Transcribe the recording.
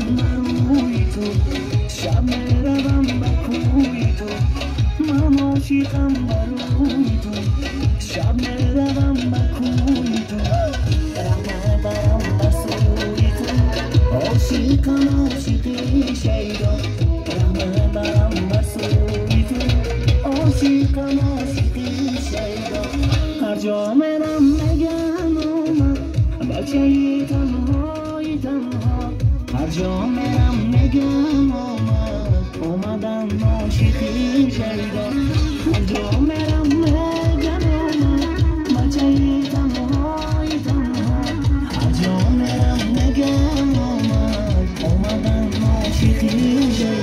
روی تو شب میروم به کوی تو من عاشقم به روی تو شب میروم به کوی تو رحمه برم به سوی تو عاشقم عاشقی شیدا رحمه برم به سوی تو عاشقم عاشقی شیدا هر جا میرم میگم اومد بچه تنهای تنها هر جا میرم میگم اومدم عاشقی شیدا هر جا میرم میگم اومد بچه تنهای تنها هر جا میرم میگم اومدم عاشقی شیدا